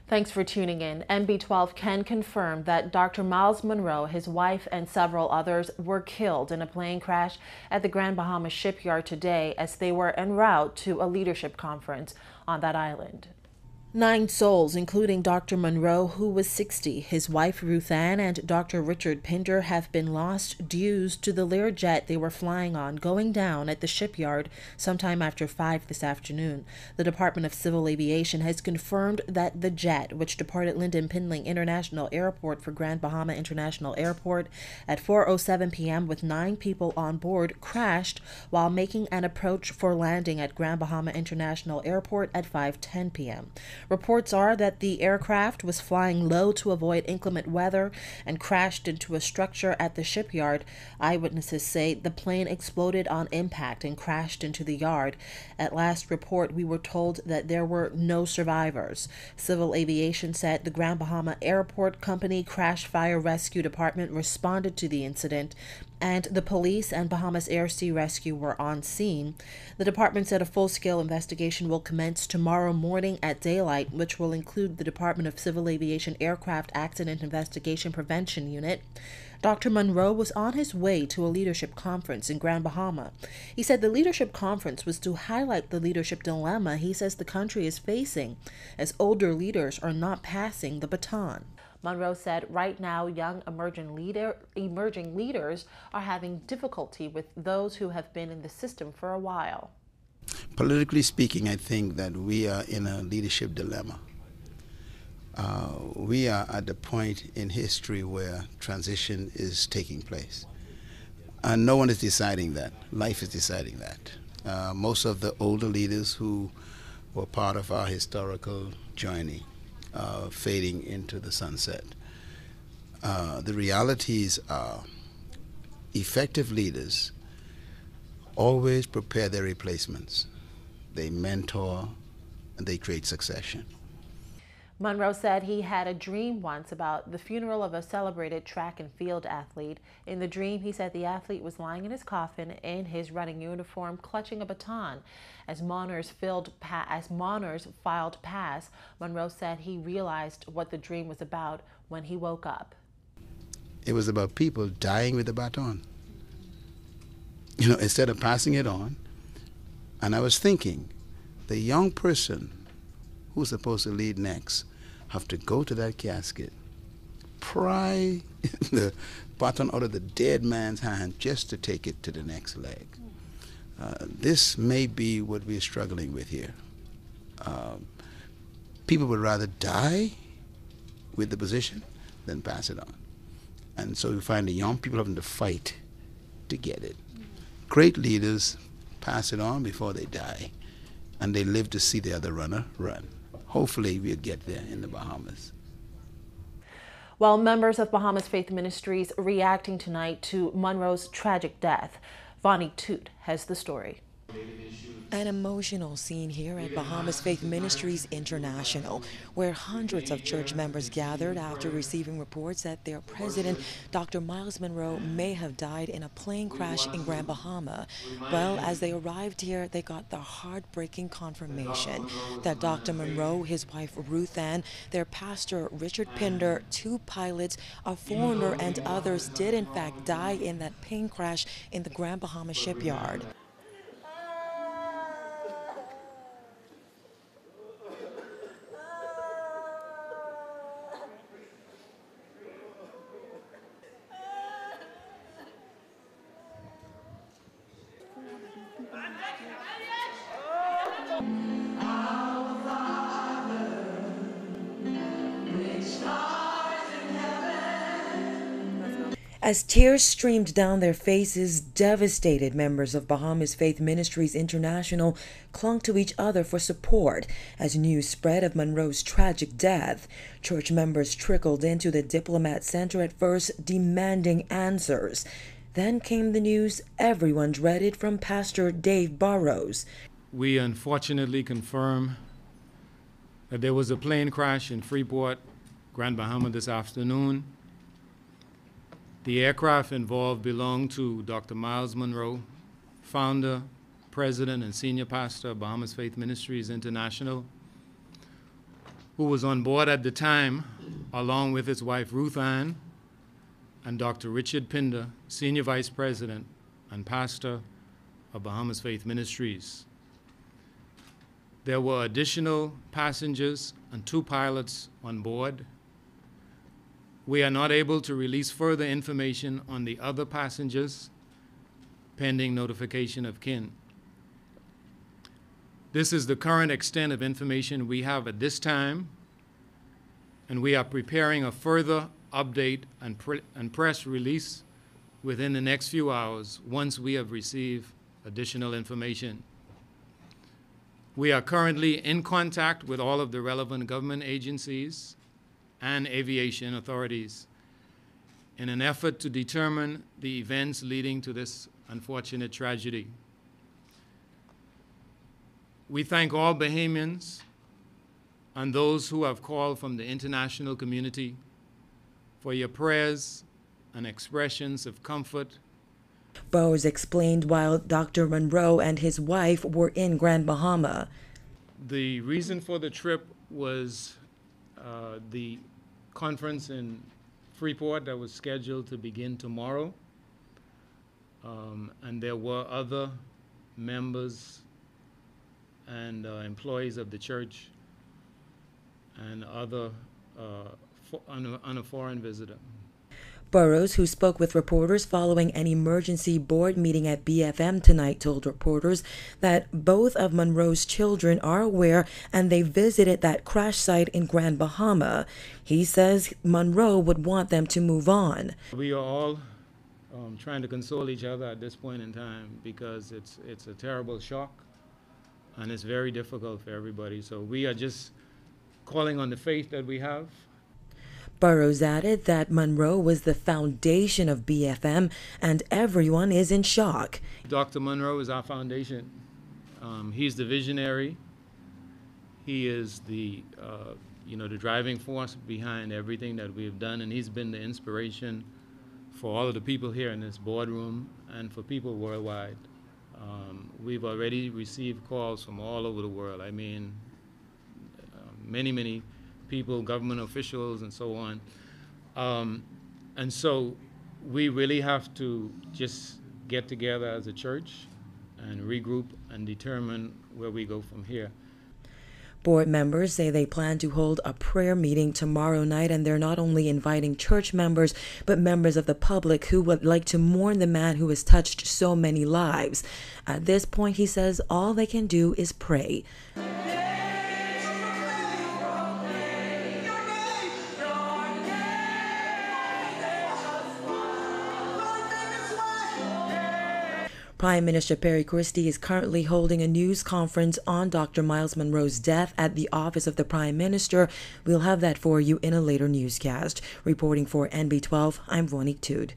Thanks for tuning in. MB12 can confirm that Dr. Myles Munroe, his wife, and several others were killed in a plane crash at the Grand Bahama shipyard today as they were en route to a leadership conference on that island. 9 souls, including Dr. Munroe, who was 60, his wife Ruth Ann, and Dr. Richard Pinder, have been lost due to the Learjet they were flying on going down at the shipyard sometime after 5 this afternoon. The Department of Civil Aviation has confirmed that the jet, which departed Lynden Pindling International Airport for Grand Bahama International Airport at 4:07 p.m. with 9 people on board, crashed while making an approach for landing at Grand Bahama International Airport at 5:10 p.m. Reports are that the aircraft was flying low to avoid inclement weather and crashed into a structure at the shipyard. Eyewitnesses say the plane exploded on impact and crashed into the yard. At last report, we were told that there were no survivors. Civil Aviation said the Grand Bahama Airport Company Crash Fire Rescue Department responded to the incident, and the police and Bahamas Air Sea Rescue were on scene. The department said a full-scale investigation will commence tomorrow morning at daylight, which will include the Department of Civil Aviation Aircraft Accident Investigation Prevention Unit. Dr. Munroe was on his way to a leadership conference in Grand Bahama. He said the leadership conference was to highlight the leadership dilemma he says the country is facing as older leaders are not passing the baton. Munroe said right now young emerging leaders are having difficulty with those who have been in the system for a while. Politically speaking, I think that we are in a leadership dilemma. We are at the point in history where transition is taking place. And no one is deciding that. Life is deciding that. Most of the older leaders who were part of our historical journey fading into the sunset. The realities are effective leaders always prepare their replacements. They mentor and they create succession. Munroe said he had a dream once about the funeral of a celebrated track and field athlete. In the dream, he said the athlete was lying in his coffin in his running uniform, clutching a baton. As mourners filed past, Munroe said he realized what the dream was about when he woke up. It was about people dying with the baton. You know, instead of passing it on. And I was thinking, the young person who's supposed to lead next have to go to that casket, pry the baton out of the dead man's hand just to take it to the next leg. This may be what we're struggling with here. People would rather die with the position than pass it on. And so you find the young people having to fight to get it. Great leaders pass it on before they die, and they live to see the other runner run. Hopefully we'll get there in the Bahamas. While members of Bahamas Faith Ministries reacting tonight to Munroe's tragic death, Vonnie Toot has the story. An emotional scene here at Bahamas Faith Ministries International, where hundreds of church members gathered after receiving reports that their president, Dr. Myles Munroe, may have died in a plane crash in Grand Bahama. Well, as they arrived here, they got the heartbreaking confirmation that Dr. Munroe, his wife Ruth Ann, their pastor Richard Pinder, 2 pilots, a foreigner, and others did in fact die in that plane crash in the Grand Bahama shipyard. As tears streamed down their faces, devastated members of Bahamas Faith Ministries International clung to each other for support as news spread of Munroe's tragic death. Church members trickled into the Diplomat Center at first, demanding answers. Then came the news everyone dreaded from Pastor Dave Burrows. We unfortunately confirm that there was a plane crash in Freeport, Grand Bahama this afternoon. The aircraft involved belonged to Dr. Myles Munroe, founder, president, and senior pastor of Bahamas Faith Ministries International, who was on board at the time, along with his wife Ruth, and Dr. Richard Pinder, Senior Vice President and Pastor of Bahamas Faith Ministries. There were additional passengers and 2 pilots on board. We are not able to release further information on the other passengers pending notification of kin. This is the current extent of information we have at this time, and we are preparing a further update and press release within the next few hours once we have received additional information. We are currently in contact with all of the relevant government agencies and aviation authorities in an effort to determine the events leading to this unfortunate tragedy. We thank all Bahamians and those who have called from the international community for your prayers and expressions of comfort. Burroughs explained while Dr. Munroe and his wife were in Grand Bahama. The reason for the trip was the conference in Freeport that was scheduled to begin tomorrow. And there were other members and employees of the church and other on a foreign visitor. Burroughs, who spoke with reporters following an emergency board meeting at BFM tonight, told reporters that both of Munroe's children are aware and they visited that crash site in Grand Bahama. He says Munroe would want them to move on. We are all trying to console each other at this point in time because it's a terrible shock and it's very difficult for everybody. So we are just calling on the faith that we have. Burroughs added that Munroe was the foundation of BFM and everyone is in shock. Dr. Munroe is our foundation. He's the visionary. He is the the driving force behind everything that we've done, and he's been the inspiration for all of the people here in this boardroom and for people worldwide. We've already received calls from all over the world. I mean, many people, government officials, and so on. And so we really have to just get together as a church and regroup and determine where we go from here. Board members say they plan to hold a prayer meeting tomorrow night, and they're not only inviting church members, but members of the public who would like to mourn the man who has touched so many lives. At this point, he says all they can do is pray. Prime Minister Perry Christie is currently holding a news conference on Dr. Myles Munroe's death at the office of the Prime Minister. We'll have that for you in a later newscast. Reporting for NB12, I'm Vonique Tude.